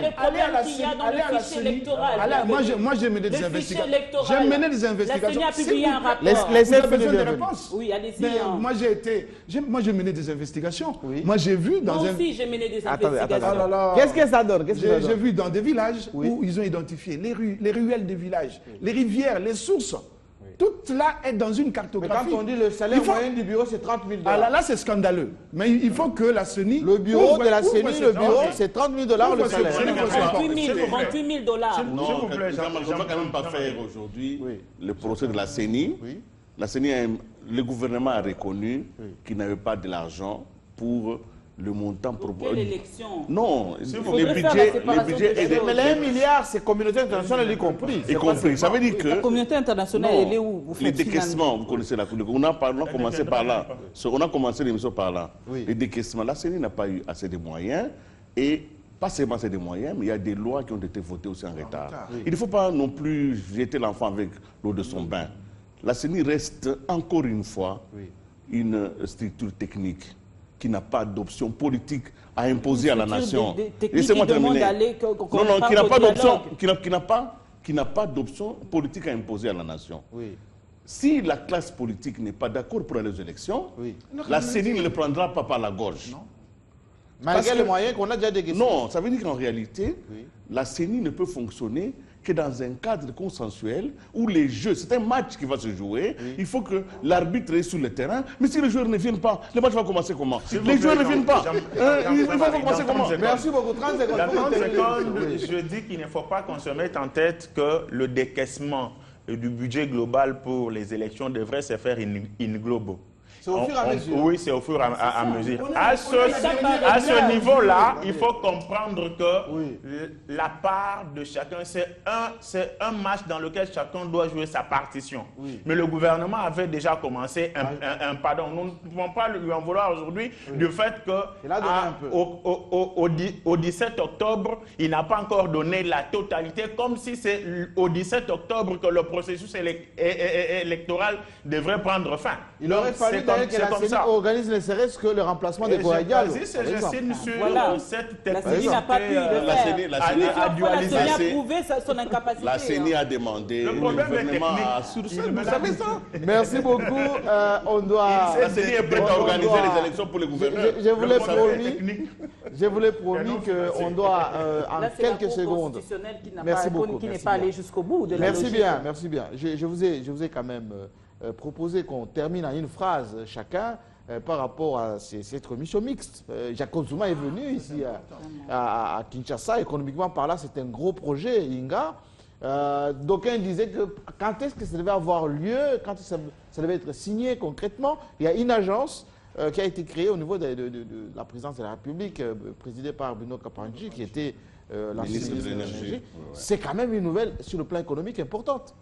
les problèmes qu'il y a dans le fichier électoral. Moi, j'ai mené des investigations. J'ai mené des investigations. La CENI a publié un rapport. Vous avez besoin de réponses? Oui, allez-y. Moi, j'ai mené des investigations. Moi, j'ai vu dans Moi aussi, j'ai mené des investigations. Qu'est-ce que ça donne? J'ai vu dans des villages où ils ont identifié les ruelles des villages, les rivières, les sources. Tout cela est dans une cartographie. Mais quand on dit le salaire moyen du bureau, c'est 30 000 $. Ah là, c'est scandaleux. Mais il faut que la CENI... Le bureau de la CENI, c'est 30 000 $ le salaire. 38 000 $. Non, on ne va quand même pas faire aujourd'hui le procès de la CENI. La CENI, le gouvernement a reconnu qu'il n'avait pas de l'argent pour le montant proposé. Quelle élection? Non, les budgets... Mais les 1 milliard, c'est communauté internationale y compris. Y compris. Ça veut dire que... La communauté internationale, elle est où? Les décaissements, vous connaissez la couleur. On a commencé par là. On a commencé l'émission par là. Les décaissements, la CENI n'a pas eu assez de moyens. Et pas seulement assez de moyens, mais il y a des lois qui ont été votées aussi en retard. Il ne faut pas non plus jeter l'enfant avec l'eau de son bain. La CENI reste encore une fois une structure technique qui n'a pas d'option politique à imposer à la nation. Laissez-moi terminer. Non, qui n'a pas d'option politique à imposer à la nation. Si la classe politique n'est pas d'accord pour aller aux élections, la CENI ne le prendra pas par la gorge. Malgré les moyens qu'on a déjà décaissés. Non, ça veut dire qu'en réalité, la CENI ne peut fonctionner que dans un cadre consensuel où les jeux, c'est un match qui va se jouer, il faut que l'arbitre est sur le terrain, mais si les joueurs ne viennent pas, le match va commencer comment? Les joueurs ne viennent pas, il va commencer comment? Merci beaucoup, 30 secondes. Je dis qu'il ne faut pas qu'on se mette en tête que le décaissement du budget global pour les élections devrait se faire in globo. C'est au fur et à mesure. Oui, c'est au fur et à mesure. À ce niveau-là, il faut comprendre que la part de chacun, c'est un match dans lequel chacun doit jouer sa partition. Mais le gouvernement avait déjà commencé un pardon. Nous ne pouvons pas lui en vouloir aujourd'hui du fait qu'au 17 octobre, il n'a pas encore donné la totalité, comme si c'est au 17 octobre que le processus électoral devrait prendre fin. Il aurait fallu que la CENI organise ne serait-ce que le remplacement des Goya Diallo. Voilà. La CENI n'a pas pu le faire. La CENI a prouvé son incapacité. La CENI a demandé, le gouvernement a sourcé. Vous savez ça? Merci beaucoup. On doit... La CENI est prête à organiser les élections pour le gouvernement. Je vous l'ai promis qu'on doit, en quelques secondes... Merci beaucoup. Qui n'est pas allé jusqu'au bout de la logique. Merci bien. Je vous ai quand même... proposer qu'on termine en une phrase chacun par rapport à cette commission mixte. Jacob Zuma est venu ici à Kinshasa. Économiquement par là, c'est un gros projet, Inga. D'aucuns disaient que quand est-ce que ça devait avoir lieu, quand ça devait être signé concrètement. Il y a une agence qui a été créée au niveau de la présidence de la République, présidée par Bruno Kapanji, qui était l'ancien ministre de l'Énergie. C'est quand même une nouvelle sur le plan économique importante.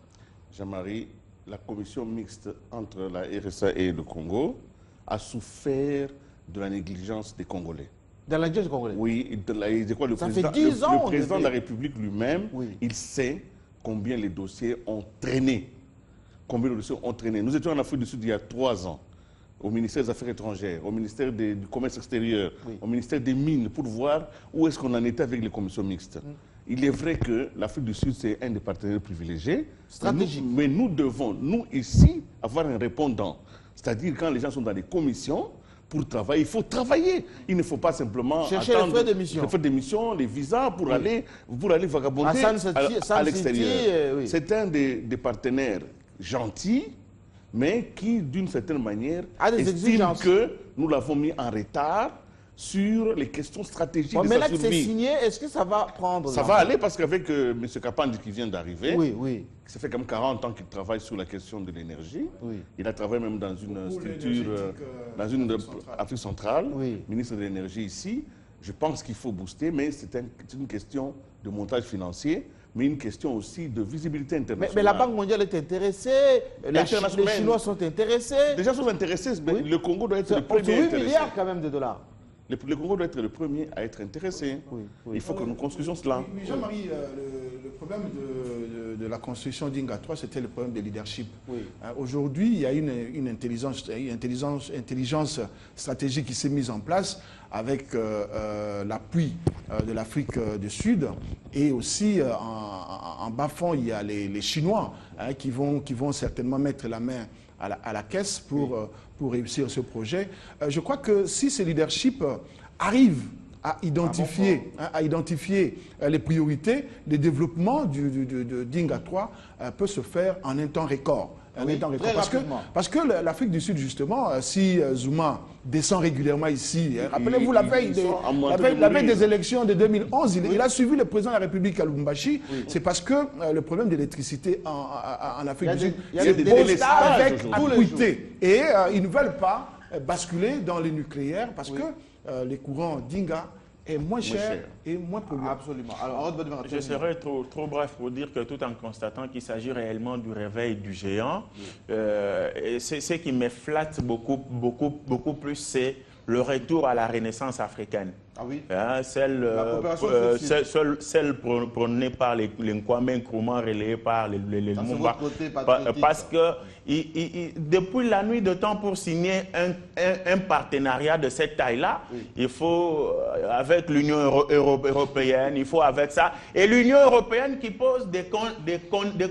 Jean-Marie, la commission mixte entre la RSA et le Congo a souffert de la négligence des Congolais. De la négligence des Congolais? Oui, le président de la République lui-même, il sait combien les dossiers ont traîné. Nous étions en Afrique du Sud il y a 3 ans, au ministère des Affaires étrangères, au ministère du Commerce extérieur, au ministère des Mines, pour voir où est-ce qu'on en était avec les commissions mixtes. Il est vrai que l'Afrique du Sud, c'est un des partenaires privilégiés. Stratégique. Mais nous devons, nous ici, avoir un répondant. C'est-à-dire quand les gens sont dans des commissions, pour travailler, il faut travailler. Il ne faut pas simplement chercher les frais de mission. Les frais de mission, les visas pour aller vagabonder à l'extérieur. C'est un des partenaires gentils, mais qui, d'une certaine manière, estime que nous l'avons mis en retard sur les questions stratégiques de sa survie. Mais là que c'est signé, est-ce que ça va prendre? Ça va aller parce qu'avec M. Kapandi qui vient d'arriver, ça fait comme 40 ans qu'il travaille sur la question de l'énergie. Il a travaillé même dans une structure, dans une Afrique centrale, ministre de l'énergie ici. je pense qu'il faut booster, mais c'est une question de montage financier, mais une question aussi de visibilité internationale. Mais la Banque mondiale est intéressée, les Chinois sont intéressés. Déjà sont intéressés, mais oui. Le Congo doit être le premier intéressé. 8 intéressé. milliards quand même de dollars. Le Congo doit être le premier à être intéressé. Oui. Il faut que nous construisions cela. Jean-Marie, le problème de la construction d'Inga 3, c'était le problème de leadership. Aujourd'hui, il y a une intelligence stratégique qui s'est mise en place avec l'appui de l'Afrique du Sud, et aussi en bas-fond, il y a les Chinois qui vont certainement mettre la main à la caisse pour réussir ce projet. Je crois que si ce leadership arrive à identifier les priorités, le développement d'Inga 3 peut se faire en un temps record. Parce que l'Afrique du Sud, justement, si Zuma descend régulièrement ici, rappelez-vous la veille des élections de 2011, il a suivi le président de la République à Lubumbashi. C'est parce que le problème de l'électricité en Afrique du Sud se pose avec acuité. Et ils ne veulent pas basculer dans le nucléaire parce que les courants d'Inga est moins cher et moins polluant. Absolument. Alors, je serai trop bref pour dire que tout en constatant qu'il s'agit réellement du réveil du géant, ce qui me flatte beaucoup plus, c'est le retour à la renaissance africaine. Ah oui. Celle prônée par les Kwame Nkrumah, relayée par les Lumumba. Parce que depuis la nuit de temps pour signer un partenariat de cette taille-là, il faut, avec l'Union européenne, il faut avec ça. Et l'Union européenne qui pose des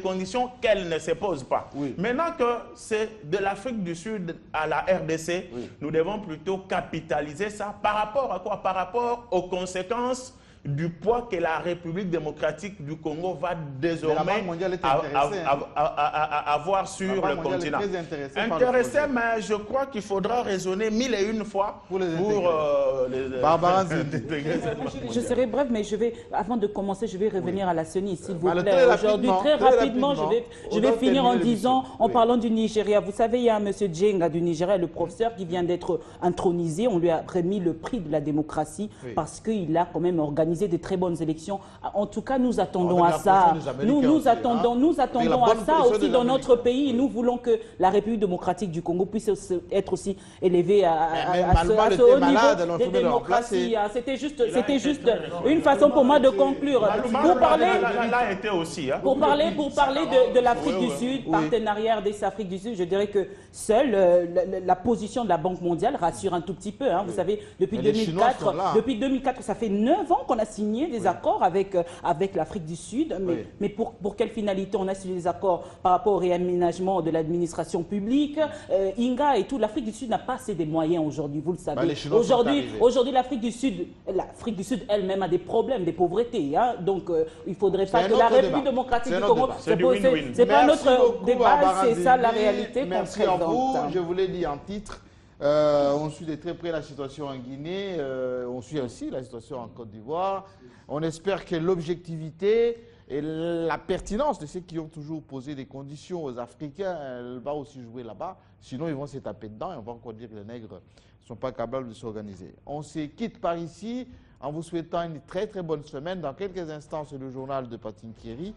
conditions qu'elle ne se pose pas. Maintenant que c'est de l'Afrique du Sud à la RDC, nous devons plutôt capitaliser ça par rapport à quoi? Par rapport aux conséquences du poids que la République démocratique du Congo va désormais avoir sur le continent. Intéressé, mais je crois qu'il faudra raisonner 1001 fois pour les Je serai bref, mais avant de commencer, je vais revenir à la CENI, s'il vous plaît. Aujourd'hui, très rapidement, je vais finir en disant, en parlant du Nigeria. Vous savez, il y a M. Djenga du Nigeria, le professeur, qui vient d'être intronisé. On lui a remis le prix de la démocratie parce qu'il a quand même organisé de très bonnes élections. En tout cas, nous attendons à ça. Nous attendons à ça aussi dans notre pays. Nous voulons que la République démocratique du Congo puisse être aussi élevée à ce haut niveau de démocratie. C'était juste une façon pour moi de conclure. Pour parler de l'Afrique du Sud, partenariat RDC-Afrique du Sud, je dirais que seule la position de la Banque mondiale rassure un tout petit peu. Vous savez, depuis 2004, ça fait 9 ans qu'on a signé des accords avec l'Afrique du Sud. Mais pour quelle finalité on a signé des accords par rapport au réaménagement de l'administration publique? Inga et tout, l'Afrique du Sud n'a pas assez de moyens aujourd'hui, vous le savez. Aujourd'hui, l'Afrique du Sud elle-même a des problèmes, des pauvretés. Donc, il ne faudrait pas que la République démocratique du Congo se pose. C'est pas notre débat, c'est ça la réalité. Merci à vous. Je vous l'ai dit en titre. On suit de très près la situation en Guinée, on suit aussi la situation en Côte d'Ivoire. On espère que l'objectivité et la pertinence de ceux qui ont toujours posé des conditions aux Africains, elle va aussi jouer là-bas. Sinon, ils vont se taper dedans et on va encore dire que les nègres ne sont pas capables de s'organiser. On se quitte par ici en vous souhaitant une très très bonne semaine. Dans quelques instants, c'est le journal de Patin Thierry.